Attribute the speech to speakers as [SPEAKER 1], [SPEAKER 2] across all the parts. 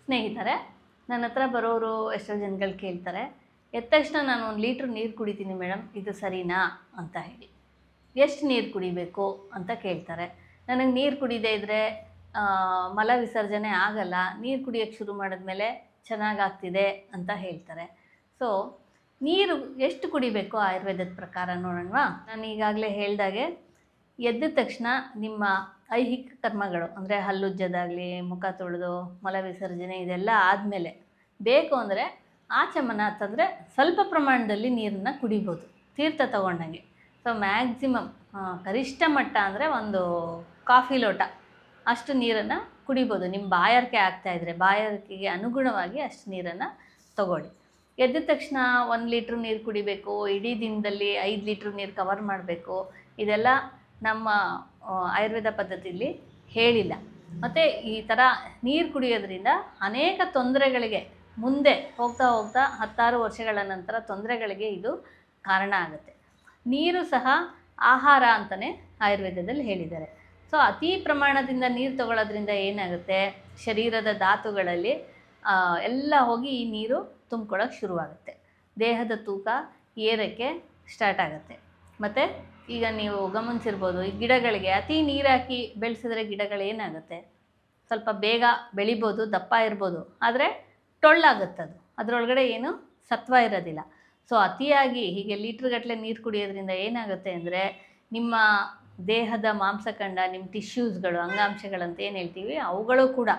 [SPEAKER 1] ಸ್ನೇಹಿತರೆ, ನನ್ನ ಹತ್ರ ಬರೋರು ಎಷ್ಟೋ ಜನಗಳು ಕೇಳ್ತಾರೆ, ಎದ್ದ ತಕ್ಷಣ ನಾನು 1 ಲೀಟ್ರ್ ನೀರು ಕುಡಿತೀನಿ ಮೇಡಮ್, ಇದು ಸರಿನಾ ಅಂತ ಹೇಳಿ. ಎಷ್ಟು ನೀರು ಕುಡಿಬೇಕು ಅಂತ ಕೇಳ್ತಾರೆ. ನನಗೆ ನೀರು ಕುಡಿದೇ ಇದ್ದರೆ ಮಲ ವಿಸರ್ಜನೆ ಆಗಲ್ಲ, ನೀರು ಕುಡಿಯೋಕ್ಕೆ ಶುರು ಮಾಡಿದ್ಮೇಲೆ ಚೆನ್ನಾಗಾಗ್ತಿದೆ ಅಂತ ಹೇಳ್ತಾರೆ. ಸೊ ನೀರು ಎಷ್ಟು ಕುಡಿಬೇಕು ಆಯುರ್ವೇದದ ಪ್ರಕಾರ ನೋಡೋಣವಾ? ನಾನು ಈಗಾಗಲೇ ಹೇಳ್ದಾಗೆ ಎದ್ದ ತಕ್ಷಣ ನಿಮ್ಮ ಐಹಿಕ ಕರ್ಮಗಳು ಅಂದರೆ ಹಲ್ಲುಜ್ಜೋದಾಗಲಿ, ಮುಖ ತೊಳೆದು, ಮಲ ವಿಸರ್ಜನೆ ಇದೆಲ್ಲ ಆದಮೇಲೆ ಬೇಕು ಅಂದರೆ ಆಚಮನ ಅಂತಂದರೆ ಸ್ವಲ್ಪ ಪ್ರಮಾಣದಲ್ಲಿ ನೀರನ್ನು ಕುಡಿಬೋದು, ತೀರ್ಥ ತಗೊಂಡಂಗೆ. ಸೊ ಮ್ಯಾಕ್ಸಿಮಮ್ ಗರಿಷ್ಠ ಮಟ್ಟ ಅಂದರೆ ಒಂದು ಕಾಫಿ ಲೋಟ ಅಷ್ಟು ನೀರನ್ನು ಕುಡಿಬೋದು. ನಿಮ್ಮ ಬಾಯಾರಿಕೆ ಆಗ್ತಾಯಿದ್ರೆ ಬಾಯಾರಿಕೆಗೆ ಅನುಗುಣವಾಗಿ ಅಷ್ಟು ನೀರನ್ನು ತಗೊಳ್ಳಿ. ಎದ್ದ ತಕ್ಷಣ 1 ಲೀಟ್ರ್ ನೀರು ಕುಡಿಬೇಕು, ಇಡೀ ದಿನದಲ್ಲಿ 5 ಲೀಟ್ರ್ ನೀರು ಕವರ್ ಮಾಡಬೇಕು, ಇದೆಲ್ಲ ನಮ್ಮ ಆಯುರ್ವೇದ ಪದ್ಧತಿಯಲ್ಲಿ ಹೇಳಿಲ್ಲ. ಮತ್ತು ಈ ಥರ ನೀರು ಕುಡಿಯೋದ್ರಿಂದ ಅನೇಕ ತೊಂದರೆಗಳಿಗೆ ಮುಂದೆ ಹೋಗ್ತಾ ಹೋಗ್ತಾ 10 ವರ್ಷಗಳ ನಂತರ ತೊಂದರೆಗಳಿಗೆ ಇದು ಕಾರಣ ಆಗುತ್ತೆ. ನೀರು ಸಹ ಆಹಾರ ಅಂತಲೇ ಆಯುರ್ವೇದದಲ್ಲಿ ಹೇಳಿದ್ದಾರೆ. ಸೊ ಅತಿ ಪ್ರಮಾಣದಿಂದ ನೀರು ತಗೊಳ್ಳೋದ್ರಿಂದ ಏನಾಗುತ್ತೆ, ಶರೀರದ ಧಾತುಗಳಲ್ಲಿ ಎಲ್ಲ ಹೋಗಿ ಈ ನೀರು ತುಂಬ್ಕೊಳ್ಳೋಕೆ ಶುರುವಾಗುತ್ತೆ, ದೇಹದ ತೂಕ ಏರೋಕ್ಕೆ ಸ್ಟಾರ್ಟ್ ಆಗುತ್ತೆ. ಮತ್ತು ಈಗ ನೀವು ಗಮನಿಸಿರ್ಬೋದು, ಈ ಗಿಡಗಳಿಗೆ ಅತಿ ನೀರು ಹಾಕಿ ಬೆಳೆಸಿದ್ರೆ ಗಿಡಗಳು ಏನಾಗುತ್ತೆ, ಸ್ವಲ್ಪ ಬೇಗ ಬೆಳಿಬೋದು, ದಪ್ಪ ಇರ್ಬೋದು, ಆದರೆ ಟೊಳ್ಳಾಗುತ್ತದು, ಅದರೊಳಗಡೆ ಏನು ಸತ್ವ ಇರೋದಿಲ್ಲ. ಸೊ ಅತಿಯಾಗಿ ಹೀಗೆ ಲೀಟ್ರ್ಗಟ್ಟಲೆ ನೀರು ಕುಡಿಯೋದ್ರಿಂದ ಏನಾಗುತ್ತೆ ಅಂದರೆ ನಿಮ್ಮ ದೇಹದ ಮಾಂಸಖಂಡ, ನಿಮ್ಮ ಟಿಶ್ಯೂಸ್ಗಳು, ಅಂಗಾಂಶಗಳಂತ ಏನು ಹೇಳ್ತೀವಿ, ಅವುಗಳು ಕೂಡ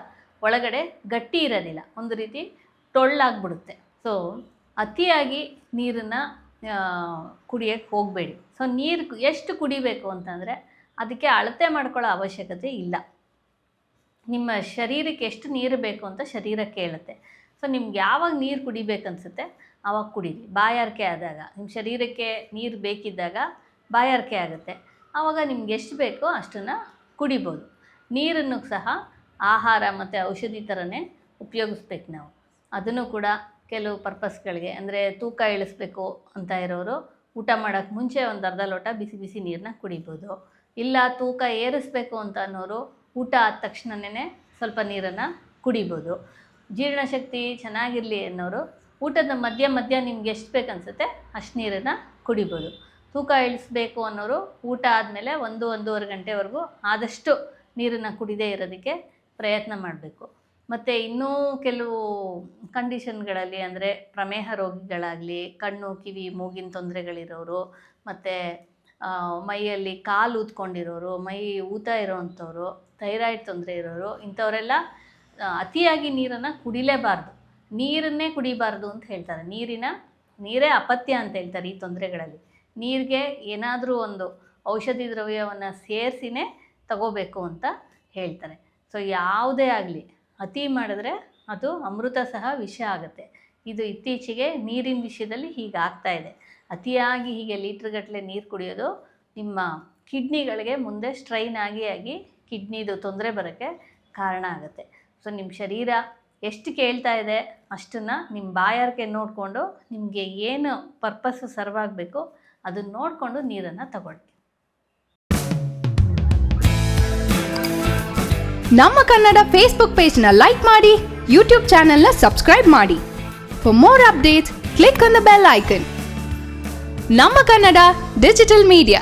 [SPEAKER 1] ಒಳಗಡೆ ಗಟ್ಟಿ ಇರೋದಿಲ್ಲ, ಒಂದು ರೀತಿ ಟೊಳ್ಳಾಗ್ಬಿಡುತ್ತೆ. ಸೊ ಅತಿಯಾಗಿ ನೀರನ್ನು ಕುಡಿಯೋಕ್ಕೆ ಹೋಗಬೇಡಿ. ಸೊ ನೀರು ಎಷ್ಟು ಕುಡಿಬೇಕು ಅಂತಂದರೆ ಅದಕ್ಕೆ ಅಳತೆ ಮಾಡ್ಕೊಳ್ಳೋ ಅವಶ್ಯಕತೆ ಇಲ್ಲ. ನಿಮ್ಮ ಶರೀರಕ್ಕೆ ಎಷ್ಟು ನೀರು ಬೇಕು ಅಂತ ಶರೀರಕ್ಕೆ ಹೇಳುತ್ತೆ. ಸೊ ನಿಮ್ಗೆ ಯಾವಾಗ ನೀರು ಕುಡಿಬೇಕನ್ಸುತ್ತೆ ಆವಾಗ ಕುಡೀರಿ. ಬಾಯಾರಿಕೆ ಆದಾಗ, ನಿಮ್ಮ ಶರೀರಕ್ಕೆ ನೀರು ಬೇಕಿದ್ದಾಗ ಬಾಯಾರಿಕೆ ಆಗುತ್ತೆ, ಆವಾಗ ನಿಮ್ಗೆ ಎಷ್ಟು ಬೇಕೋ ಅಷ್ಟನ್ನು ಕುಡಿಬೋದು. ನೀರನ್ನು ಸಹ ಆಹಾರ ಮತ್ತು ಔಷಧಿ ಥರನೇ ಉಪಯೋಗಿಸ್ಬೇಕು ನಾವು. ಅದನ್ನು ಕೂಡ ಕೆಲವು ಪರ್ಪಸ್ಗಳಿಗೆ, ಅಂದರೆ ತೂಕ ಇಳಿಸ್ಬೇಕು ಅಂತ ಇರೋರು ಊಟ ಮಾಡೋಕ್ಕೆ ಮುಂಚೆ ಒಂದು ಅರ್ಧ ಲೋಟ ಬಿಸಿ ಬಿಸಿ ನೀರನ್ನ ಕುಡಿಬೋದು. ಇಲ್ಲ ತೂಕ ಏರಿಸ್ಬೇಕು ಅಂತ ಅನ್ನೋರು ಊಟ ಆದ ತಕ್ಷಣವೇ ಸ್ವಲ್ಪ ನೀರನ್ನು ಕುಡಿಬೋದು. ಜೀರ್ಣಶಕ್ತಿ ಚೆನ್ನಾಗಿರಲಿ ಅನ್ನೋರು ಊಟದ ಮಧ್ಯ ನಿಮ್ಗೆ ಎಷ್ಟು ಬೇಕನ್ಸುತ್ತೆ ಅಷ್ಟು ನೀರನ್ನು ಕುಡಿಬೋದು. ತೂಕ ಇಳಿಸ್ಬೇಕು ಅನ್ನೋರು ಊಟ ಆದಮೇಲೆ 1-1.5 ಗಂಟೆವರೆಗೂ ಆದಷ್ಟು ನೀರನ್ನು ಕುಡಿದೇ ಇರೋದಕ್ಕೆ ಪ್ರಯತ್ನ ಮಾಡಬೇಕು. ಮತ್ತು ಇನ್ನೂ ಕೆಲವು ಕಂಡೀಷನ್ಗಳಲ್ಲಿ, ಅಂದರೆ ಪ್ರಮೇಹ ರೋಗಿಗಳಾಗಲಿ, ಕಣ್ಣು ಕಿವಿ ಮೂಗಿನ ತೊಂದರೆಗಳಿರೋರು, ಮತ್ತು ಮೈಯಲ್ಲಿ ಕಾಲು ಊದ್ಕೊಂಡಿರೋರು, ಮೈ ಊತ ಇರೋವಂಥವ್ರು, ಥೈರಾಯ್ಡ್ ತೊಂದರೆ ಇರೋರು, ಇಂಥವರೆಲ್ಲ ಅತಿಯಾಗಿ ನೀರನ್ನು ಕುಡಿಲೇಬಾರ್ದು, ನೀರನ್ನೇ ಕುಡಿಬಾರ್ದು ಅಂತ ಹೇಳ್ತಾರೆ. ನೀರೇ ಅಪತ್ಯ ಅಂತ ಹೇಳ್ತಾರೆ ಈ ತೊಂದರೆಗಳಲ್ಲಿ. ನೀರಿಗೆ ಏನಾದರೂ ಒಂದು ಔಷಧಿ ದ್ರವ್ಯವನ್ನು ಸೇರಿಸಿನೇ ತಗೋಬೇಕು ಅಂತ ಹೇಳ್ತಾರೆ. ಸೊ ಯಾವುದೇ ಆಗಲಿ ಅತಿ ಮಾಡಿದ್ರೆ ಅದು ಅಮೃತ ಸಹ ವಿಷ ಆಗುತ್ತೆ. ಇದು ಇತ್ತೀಚೆಗೆ ನೀರಿನ ವಿಷಯದಲ್ಲಿ ಹೀಗಾಗ್ತಾ ಇದೆ. ಅತಿಯಾಗಿ ಹೀಗೆ ಲೀಟ್ರ್ಗಟ್ಟಲೆ ನೀರು ಕುಡಿಯೋದು ನಿಮ್ಮ ಕಿಡ್ನಿಗಳಿಗೆ ಮುಂದೆ ಸ್ಟ್ರೈನ್ ಆಗಿ ಕಿಡ್ನಿದು ತೊಂದರೆ ಬರೋಕ್ಕೆ ಕಾರಣ ಆಗುತ್ತೆ. ಸೊ ನಿಮ್ಮ ಶರೀರ ಎಷ್ಟು ಕೇಳ್ತಾ ಇದೆ ಅಷ್ಟನ್ನು ನಿಮ್ಮ ಬಾಯಾರಿಕೆ ನೋಡಿಕೊಂಡು ನಿಮಗೆ ಏನು ಪರ್ಪಸ್ಸು ಸರ್ವ್ ಆಗಬೇಕು ಅದನ್ನು ನೋಡಿಕೊಂಡು ನೀರನ್ನು ತಗೊಳ್ಳಿ.
[SPEAKER 2] ನಮ್ಮ ಕನ್ನಡ ಫೇಸ್ಬುಕ್ ಪೇಜ್ನ ಲೈಕ್ ಮಾಡಿ, ಯೂಟ್ಯೂಬ್ ಚಾನೆಲ್ನ ಸಬ್ಸ್ಕ್ರೈಬ್ ಮಾಡಿ. For more updates click on the bell icon. ನಮ್ಮ ಕನ್ನಡ ಡಿಜಿಟಲ್ ಮೀಡಿಯಾ.